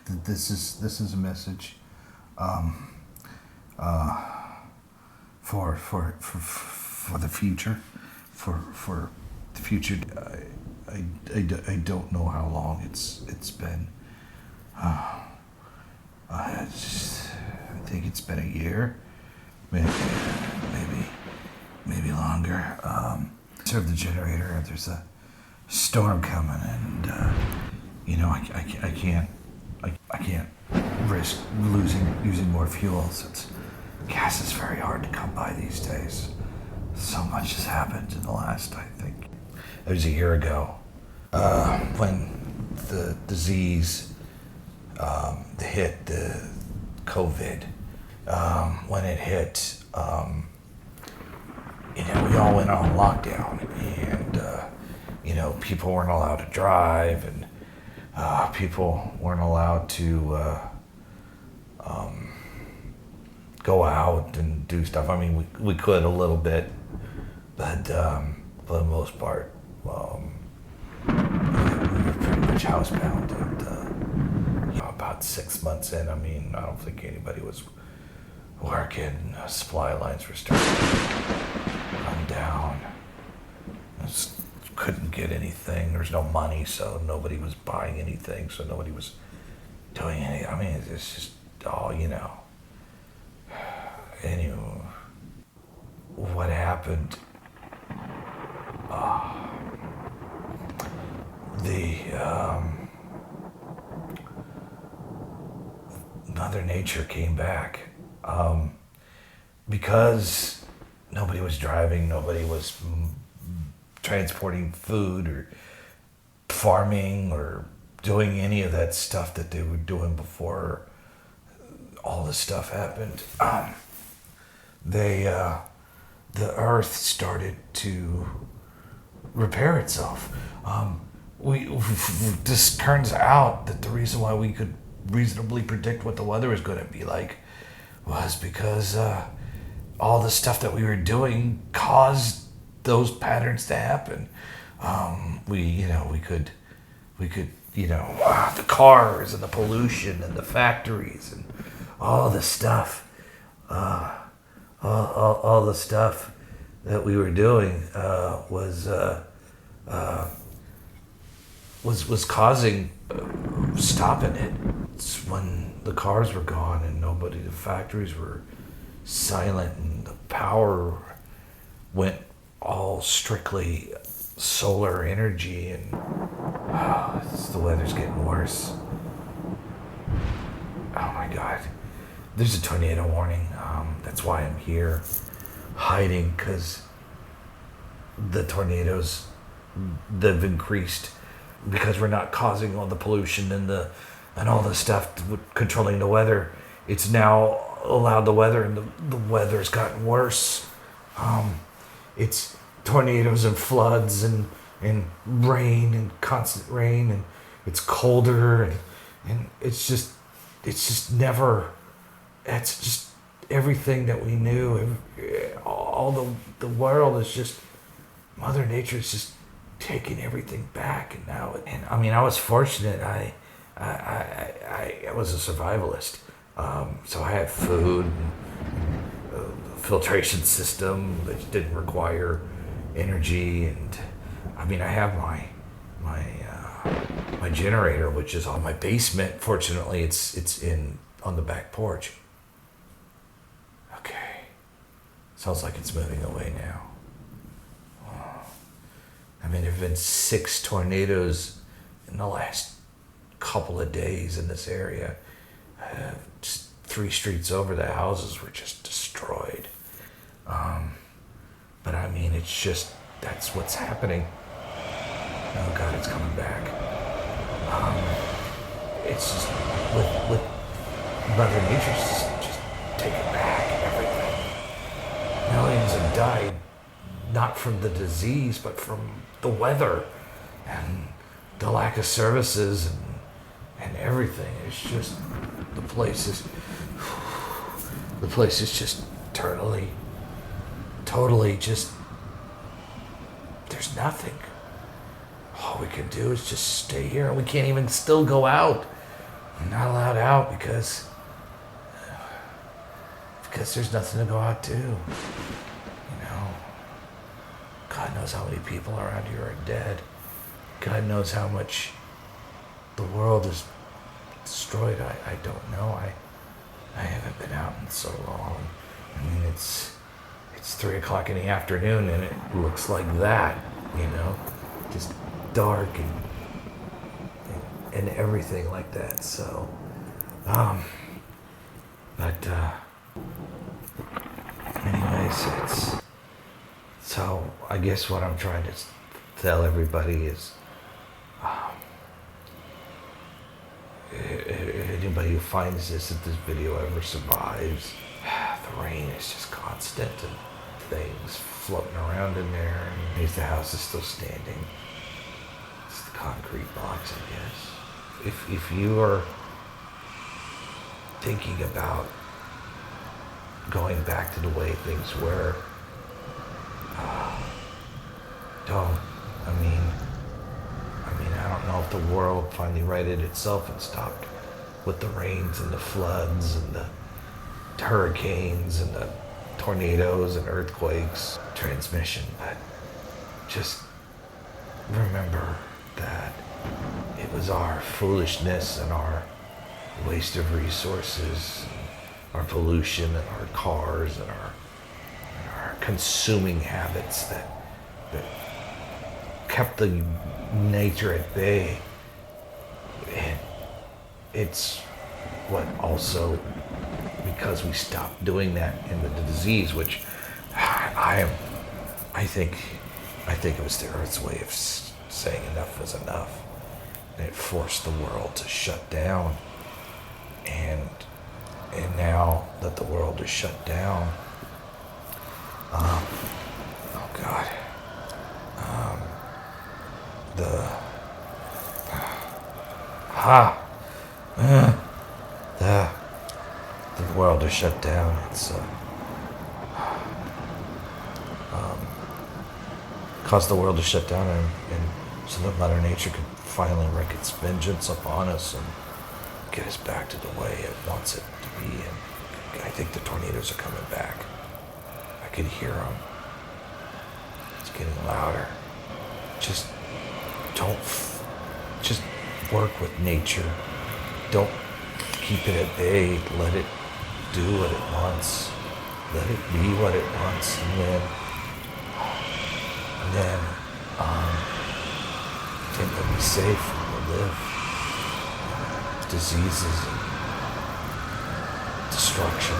This is a message for the future, for the future. I don't know how long it's been. I think it's been a year, maybe longer. Serve the generator. There's a storm coming, and I can't risk using more fuel since gas is very hard to come by these days. So much has happened in the last, I think, it was a year ago, when the disease hit, the COVID, when it hit, we all went on lockdown, and people weren't allowed to drive, and people weren't allowed to go out and do stuff. I mean, we could a little bit, but for the most part, we were pretty much housebound. And about 6 months in, I mean, I don't think anybody was working. Supply lines were starting to run down. Just couldn't get anything. There was no money, so nobody was buying anything, so nobody was doing anything. I mean, it's just all, Anyway, what happened? Mother Nature came back, because nobody was driving, nobody was transporting food or farming or doing any of that stuff that they were doing before all this stuff happened. The earth started to repair itself. This turns out that the reason why we could reasonably predict what the weather was going to be like was because all the stuff that we were doing caused those patterns to happen. We could, the cars and the pollution and the factories and all the stuff, all the stuff that we were doing was causing, stopping it. It's when the cars were gone and the factories were silent and the power went all strictly solar energy, and the weather's getting worse. Oh my God. There's a tornado warning. That's why I'm here hiding, because the tornadoes, they've increased because we're not causing all the pollution and all the stuff controlling the weather. It's now allowed the weather, and the weather's gotten worse. It's tornadoes and floods and rain and constant rain, and it's colder, and it's just everything that we knew. All the world is just, Mother Nature is just taking everything back. And now, I was fortunate. I was a survivalist, so I had food, and a filtration system that didn't require energy, and I have my generator, which is on my basement. Fortunately, it's on the back porch. Okay, sounds like it's moving away now. There have been 6 tornadoes in the last couple of days in this area. Just 3 streets over, the houses were just destroyed. But it's just, that's what's happening. Oh God, it's coming back. It's just, with Mother Nature's just taking back everything. Millions have died, not from the disease, but from the weather and the lack of services and everything. It's just, the place is just totally just, there's nothing. All we can do is just stay here. We can't even still go out. I'm not allowed out because there's nothing to go out to. You know, God knows how many people around here are dead. God knows how much the world is destroyed. I don't know. I haven't been out in so long. I mean, it's 3 o'clock in the afternoon and it looks like that, you know, just dark and everything like that. So, but anyways, so I guess what I'm trying to tell everybody is, anybody who finds this, if this video ever survives, the rain is just constant and things floating around in there, and at least the house is still standing. It's the concrete box, I guess. If you are thinking about going back to the way things were, don't. I mean, I don't know if the world finally righted itself and stopped with the rains and the floods and the hurricanes and the tornadoes and earthquakes, transmission, but just remember that it was our foolishness and our waste of resources, and our pollution and our cars and our consuming habits that kept the nature at bay. And it's what also, because we stopped doing that in the disease, which I think it was the Earth's way of saying enough was enough. And it forced the world to shut down. And now that the world is shut down, oh God, the world is shut down. It's caused the world to shut down, and so that Mother Nature could finally wreak its vengeance upon us and get us back to the way it wants it to be. And I think the tornadoes are coming back. I can hear them. It's getting louder. Just just work with nature. Don't keep it at bay. Let it do what it wants. Let it be what it wants, and then it will be safe and we'll live. Diseases and destruction